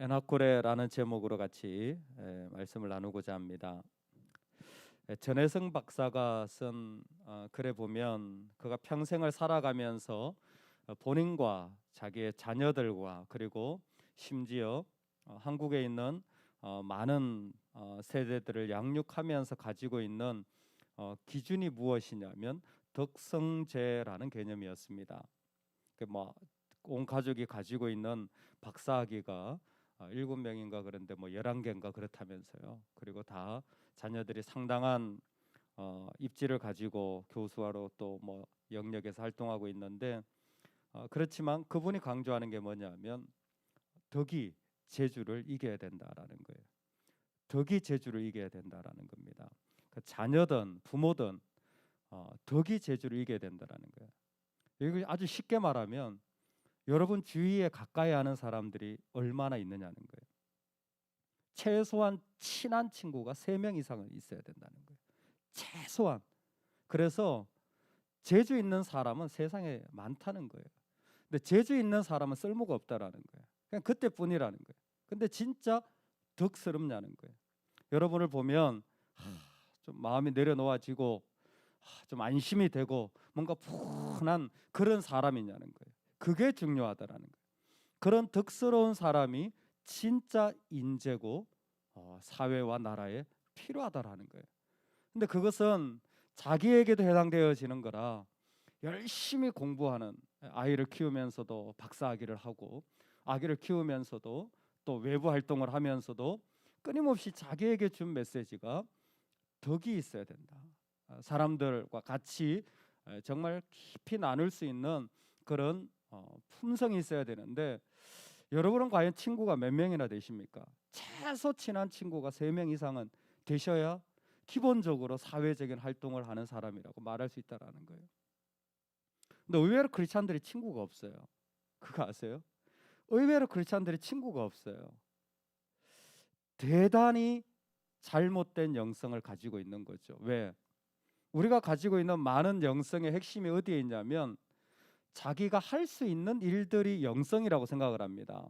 에나코레라는 제목으로 같이 말씀을 나누고자 합니다. 전혜성 박사가 쓴 글에 보면 그가 평생을 살아가면서 본인과 자기의 자녀들과 그리고 심지어 한국에 있는 많은 세대들을 양육하면서 가지고 있는 기준이 무엇이냐면 덕성제라는 개념이었습니다. 온 가족이 가지고 있는 박사학위가 7명인가 그런데 11개인가 그렇다면서요. 그리고 다 자녀들이 상당한 입지를 가지고 교수로 또 영역에서 활동하고 있는데 그렇지만 그분이 강조하는 게 뭐냐면 덕이 재주를 이겨야 된다라는 거예요. 덕이 재주를 이겨야 된다라는 겁니다. 그 자녀든 부모든 덕이 재주를 이겨야 된다라는 거예요. 이거 아주 쉽게 말하면 여러분 주위에 가까이 아는 사람들이 얼마나 있느냐는 거예요. 최소한 친한 친구가 3명 이상은 있어야 된다는 거예요. 최소한. 그래서 재주 있는 사람은 세상에 많다는 거예요. 근데 재주 있는 사람은 쓸모가 없다라는 거예요. 그냥 그때뿐이라는 거예요. 근데 진짜 덕스럽냐는 거예요. 여러분을 보면 좀 마음이 내려놓아지고 좀 안심이 되고 뭔가 푸근한 그런 사람이냐는 거예요. 그게 중요하다라는 거예요. 그런 덕스러운 사람이 진짜 인재고 사회와 나라에 필요하다라는 거예요. 근데 그것은 자기에게도 해당되어지는 거라 열심히 공부하는 아이를 키우면서도 박사학위를 하고 아기를 키우면서도 또 외부 활동을 하면서도 끊임없이 자기에게 준 메시지가 덕이 있어야 된다. 사람들과 같이 정말 깊이 나눌 수 있는 그런 품성이 있어야 되는데 여러분은 과연 친구가 몇 명이나 되십니까? 최소 친한 친구가 3명 이상은 되셔야 기본적으로 사회적인 활동을 하는 사람이라고 말할 수 있다는 거예요. 근데 의외로 크리스찬들이 친구가 없어요. 그거 아세요? 의외로 크리스찬들이 친구가 없어요. 대단히 잘못된 영성을 가지고 있는 거죠. 왜? 우리가 가지고 있는 많은 영성의 핵심이 어디에 있냐면 자기가 할 수 있는 일들이 영성이라고 생각을 합니다.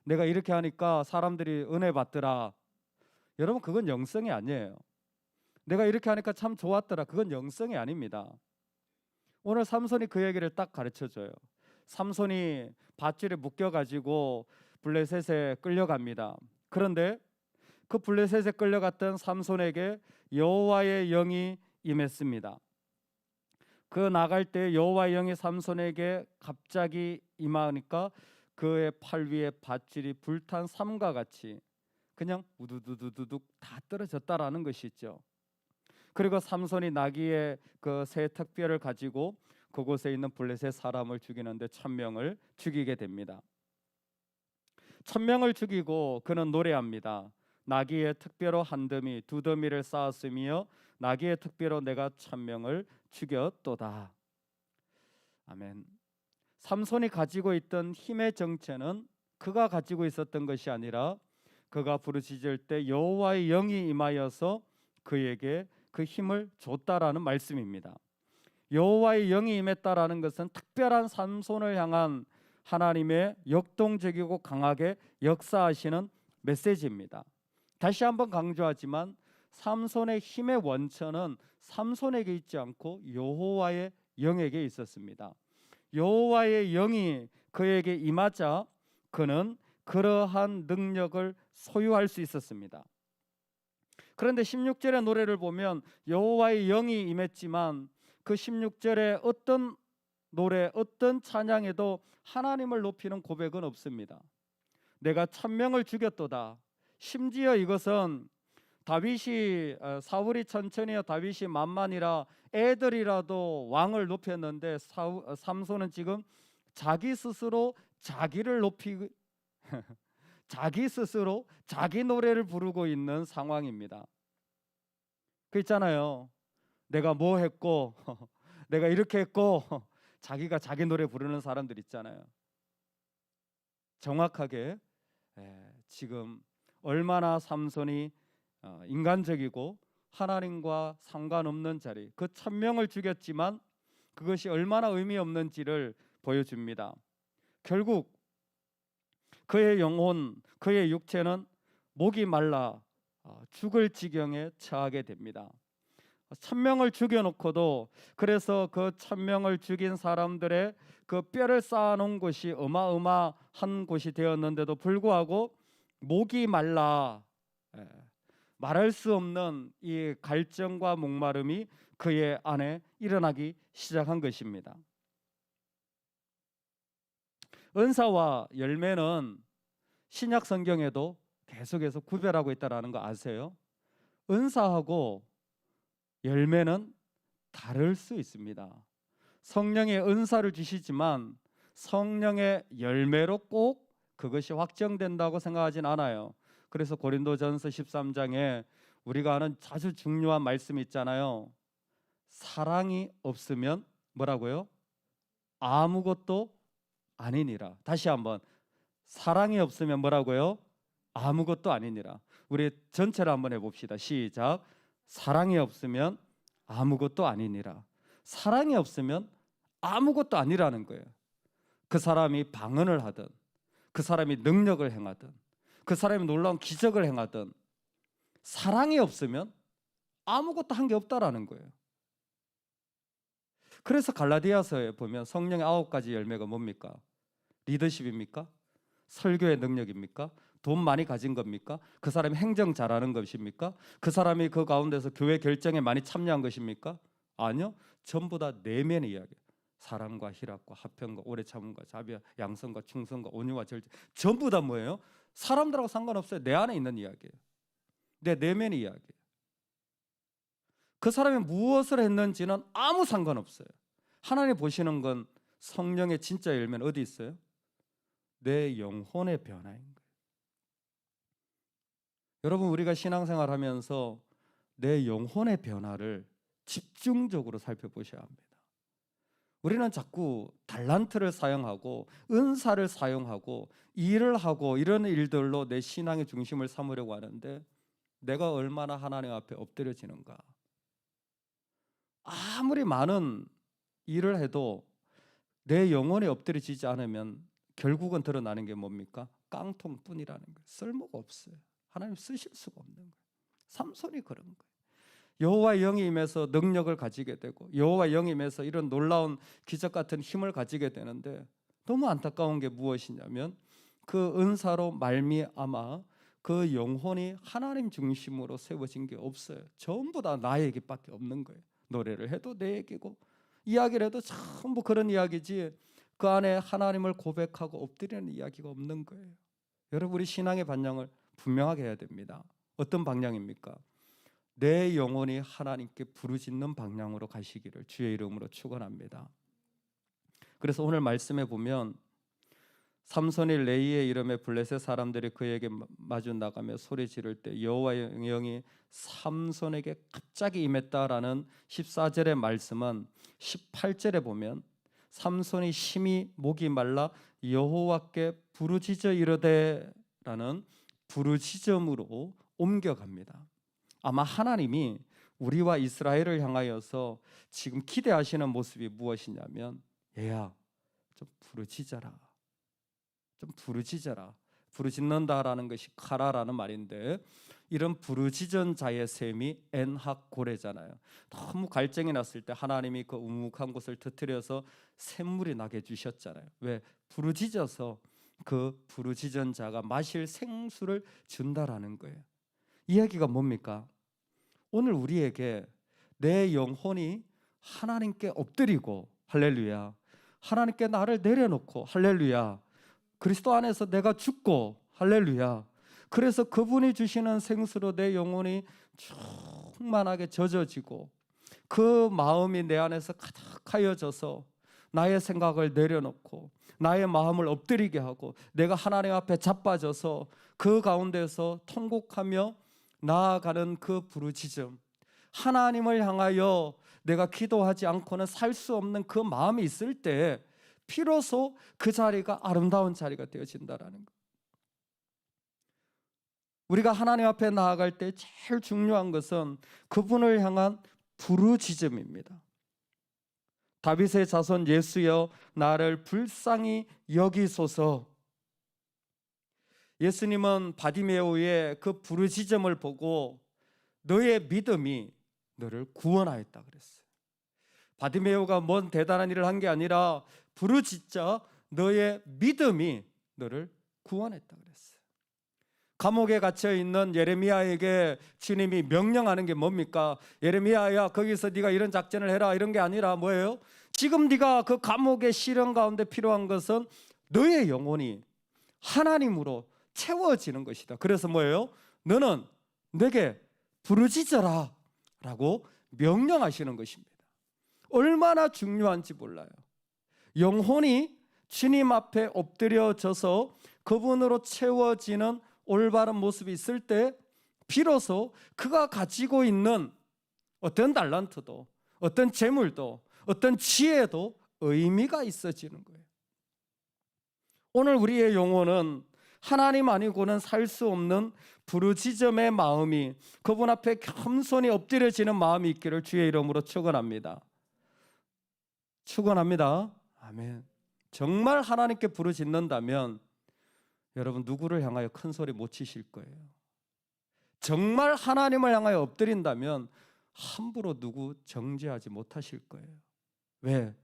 내가 이렇게 하니까 사람들이 은혜 받더라. 여러분 그건 영성이 아니에요. 내가 이렇게 하니까 참 좋았더라. 그건 영성이 아닙니다. 오늘 삼손이 그 얘기를 딱 가르쳐줘요. 삼손이 밧줄에 묶여가지고 블레셋에 끌려갑니다. 그런데 그 블레셋에 끌려갔던 삼손에게 여호와의 영이 임했습니다. 그 나갈 때 여호와의 영이 삼손에게 갑자기 임하니까 그의 팔 위에 밧줄이 불탄 삼과 같이 그냥 우두두두둑 다 떨어졌다라는 것이죠. 그리고 삼손이 나귀의 그 새 턱뼈를 가지고 그곳에 있는 블레셋 사람을 죽이는데 1000명을 죽이게 됩니다. 1000명을 죽이고 그는 노래합니다. 나귀의 턱뼈로 한 더미 두 더미를 쌓았으며 나귀의 턱뼈로 내가 1000명을 죽였도다. 아멘. 삼손이 가지고 있던 힘의 정체는 그가 가지고 있었던 것이 아니라 그가 부르짖을 때 여호와의 영이 임하여서 그에게 그 힘을 줬다라는 말씀입니다. 여호와의 영이 임했다라는 것은 특별한 삼손을 향한 하나님의 역동적이고 강하게 역사하시는 메시지입니다. 다시 한번 강조하지만 삼손의 힘의 원천은 삼손에게 있지 않고 여호와의 영에게 있었습니다. 여호와의 영이 그에게 임하자 그는 그러한 능력을 소유할 수 있었습니다. 그런데 16절의 노래를 보면 여호와의 영이 임했지만 그 16절에 어떤 노래, 어떤 찬양에도 하나님을 높이는 고백은 없습니다. 내가 1000명을 죽였도다. 심지어 이것은 다윗이 사울이 천천히요 다윗이 만만이라 애들이라도 왕을 높였는데 삼손은 지금 자기 스스로 자기를 높이 자기 스스로 자기 노래를 부르고 있는 상황입니다. 그 있잖아요. 내가 뭐 했고 내가 이렇게 했고 자기가 자기 노래 부르는 사람들 있잖아요. 정확하게 지금 얼마나 삼손이 인간적이고 하나님과 상관없는 자리 그 1000명을 죽였지만 그것이 얼마나 의미 없는지를 보여줍니다. 결국 그의 영혼, 그의 육체는 목이 말라 죽을 지경에 처하게 됩니다. 1000명을 죽여놓고도, 그래서 그 1000명을 죽인 사람들의 그 뼈를 쌓아놓은 곳이 어마어마한 곳이 되었는데도 불구하고 목이 말라, 말할 수 없는 이 갈증과 목마름이 그의 안에 일어나기 시작한 것입니다. 은사와 열매는 신약 성경에도 계속해서 구별하고 있다는 거 아세요? 은사하고 열매는 다를 수 있습니다. 성령의 은사를 주시지만 성령의 열매로 꼭 그것이 확정된다고 생각하진 않아요. 그래서 고린도전서 13장에 우리가 아는 아주 중요한 말씀이 있잖아요. 사랑이 없으면 뭐라고요? 아무것도 아니니라. 다시 한번, 사랑이 없으면 뭐라고요? 아무것도 아니니라. 우리 전체를 한번 해봅시다. 시작. 사랑이 없으면 아무것도 아니니라. 사랑이 없으면 아무것도 아니라는 거예요. 그 사람이 방언을 하든, 그 사람이 능력을 행하든, 그 사람이 놀라운 기적을 행하든, 사랑이 없으면 아무것도 한 게 없다라는 거예요. 그래서 갈라디아서에 보면 성령의 9가지 열매가 뭡니까? 리더십입니까? 설교의 능력입니까? 돈 많이 가진 겁니까? 그 사람이 행정 잘하는 것입니까? 그 사람이 그 가운데서 교회 결정에 많이 참여한 것입니까? 아니요. 전부 다 내면의 이야기예요. 사랑과 희락과 화평과 오래 참음과 자비와 양선과 충성과 온유와 절제, 전부 다 뭐예요? 사람들하고 상관없어요. 내 안에 있는 이야기예요. 내 내면의 이야기예요. 그 사람이 무엇을 했는지는 아무 상관없어요. 하나님 보시는 건 성령의 진짜 열매는 어디 있어요? 내 영혼의 변화인 거예요. 여러분, 우리가 신앙생활 하면서 내 영혼의 변화를 집중적으로 살펴보셔야 합니다. 우리는 자꾸 달란트를 사용하고 은사를 사용하고 일을 하고 이런 일들로 내 신앙의 중심을 삼으려고 하는데, 내가 얼마나 하나님 앞에 엎드려지는가. 아무리 많은 일을 해도 내 영혼에 엎드려지지 않으면 결국은 드러나는 게 뭡니까? 깡통뿐이라는 거예요. 쓸모가 없어요. 하나님 쓰실 수가 없는 거예요. 삼손이 그런 거예요. 여호와의 영이 임해서 능력을 가지게 되고, 여호와의 영이 임해서 이런 놀라운 기적 같은 힘을 가지게 되는데, 너무 안타까운 게 무엇이냐면 그 은사로 말미암아 그 영혼이 하나님 중심으로 세워진 게 없어요. 전부 다 나 얘기밖에 없는 거예요. 노래를 해도 내 얘기고, 이야기를 해도 전부 그런 이야기지 그 안에 하나님을 고백하고 엎드리는 이야기가 없는 거예요. 여러분, 우리 신앙의 방향을 분명하게 해야 됩니다. 어떤 방향입니까? 내 영혼이 하나님께 부르짖는 방향으로 가시기를 주의 이름으로 축원합니다. 그래서 오늘 말씀에 보면 삼손이 레이의 이름에 블레셋 사람들이 그에게 마주 나가며 소리 지를 때 여호와의 영이 삼손에게 갑자기 임했다라는 14절의 말씀은 18절에 보면 삼손이 심히 목이 말라 여호와께 부르짖어 이르되라는 부르짖음으로 옮겨갑니다. 아마 하나님이 우리와 이스라엘을 향하여서 지금 기대하시는 모습이 무엇이냐면, 얘야 좀 부르짖어라, 좀 부르짖어라. 부르짖는다라는 것이 카라라는 말인데, 이런 부르짖은 자의 셈이 엔학고레잖아요. 너무 갈증이 났을 때 하나님이 그 우묵한 곳을 터뜨려서 샘물이 나게 해주셨잖아요. 왜? 부르짖어서 그 부르짖은 자가 마실 생수를 준다라는 거예요. 이야기가 뭡니까? 오늘 우리에게 내 영혼이 하나님께 엎드리고, 할렐루야, 하나님께 나를 내려놓고, 할렐루야, 그리스도 안에서 내가 죽고, 할렐루야, 그래서 그분이 주시는 생수로 내 영혼이 충만하게 젖어지고 그 마음이 내 안에서 가득하여져서 나의 생각을 내려놓고 나의 마음을 엎드리게 하고 내가 하나님 앞에 자빠져서 그 가운데서 통곡하며 나아가는 그 부르짖음, 하나님을 향하여 내가 기도하지 않고는 살 수 없는 그 마음이 있을 때 비로소 그 자리가 아름다운 자리가 되어진다라는 것. 우리가 하나님 앞에 나아갈 때 제일 중요한 것은 그분을 향한 부르짖음입니다. 다윗의 자손 예수여 나를 불쌍히 여기소서. 예수님은 바디메오의 그 부르짖음을 보고 너의 믿음이 너를 구원하였다 그랬어요. 바디메오가 뭔 대단한 일을 한 게 아니라 부르짖자 너의 믿음이 너를 구원했다 그랬어요. 감옥에 갇혀 있는 예레미야에게 주님이 명령하는 게 뭡니까? 예레미야야, 거기서 네가 이런 작전을 해라, 이런 게 아니라 뭐예요? 지금 네가 그 감옥의 시련 가운데 필요한 것은 너의 영혼이 하나님으로 채워지는 것이다. 그래서 뭐예요? 너는 내게 부르짖어라 라고 명령하시는 것입니다. 얼마나 중요한지 몰라요. 영혼이 주님 앞에 엎드려져서 그분으로 채워지는 올바른 모습이 있을 때 비로소 그가 가지고 있는 어떤 달란트도, 어떤 재물도, 어떤 지혜도 의미가 있어지는 거예요. 오늘 우리의 영혼은 하나님 아니고는 살 수 없는 부르짖음의 마음이, 그분 앞에 겸손히 엎드려지는 마음이 있기를 주의 이름으로 축원합니다. 축원합니다. 아멘. 정말 하나님께 부르짖는다면 여러분 누구를 향하여 큰 소리 못 치실 거예요. 정말 하나님을 향하여 엎드린다면 함부로 누구 정죄하지 못하실 거예요. 왜?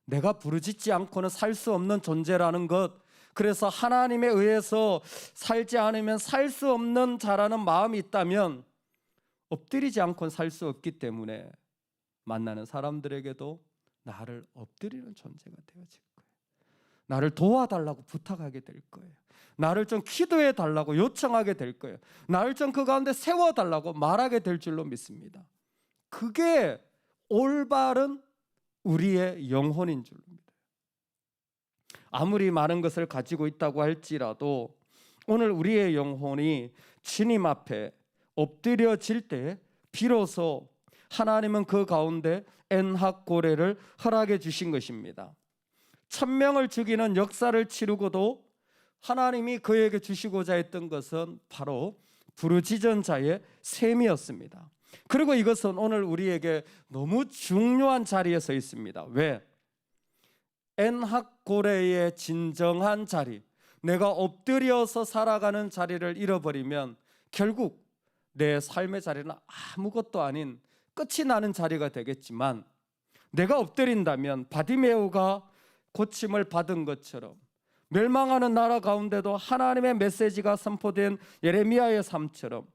내가 부르짖지 않고는 살 수 없는 존재라는 것, 그래서 하나님에 의해서 살지 않으면 살 수 없는 자라는 마음이 있다면 엎드리지 않고는 살 수 없기 때문에 만나는 사람들에게도 나를 엎드리는 존재가 되어질 거예요. 나를 도와달라고 부탁하게 될 거예요. 나를 좀 기도해 달라고 요청하게 될 거예요. 나를 좀 그 가운데 세워달라고 말하게 될 줄로 믿습니다. 그게 올바른 우리의 영혼인 줄로 믿어요. 아무리 많은 것을 가지고 있다고 할지라도 오늘 우리의 영혼이 주님 앞에 엎드려질 때 비로소 하나님은 그 가운데 엔학고레를 허락해 주신 것입니다. 1000명을 죽이는 역사를 치르고도 하나님이 그에게 주시고자 했던 것은 바로 부르짖은 자의 셈이었습니다. 그리고 이것은 오늘 우리에게 너무 중요한 자리에 서 있습니다. 왜? 엔학고레의 진정한 자리, 내가 엎드려서 살아가는 자리를 잃어버리면 결국 내 삶의 자리는 아무것도 아닌 끝이 나는 자리가 되겠지만, 내가 엎드린다면 바디메오가 고침을 받은 것처럼 멸망하는 나라 가운데도 하나님의 메시지가 선포된 예레미야의 삶처럼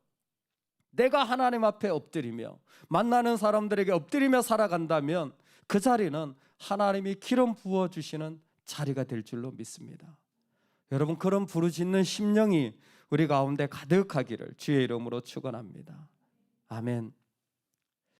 내가 하나님 앞에 엎드리며 만나는 사람들에게 엎드리며 살아간다면 그 자리는 하나님이 기름 부어주시는 자리가 될 줄로 믿습니다. 여러분, 그런 부르짖는 심령이 우리 가운데 가득하기를 주의 이름으로 축원합니다. 아멘.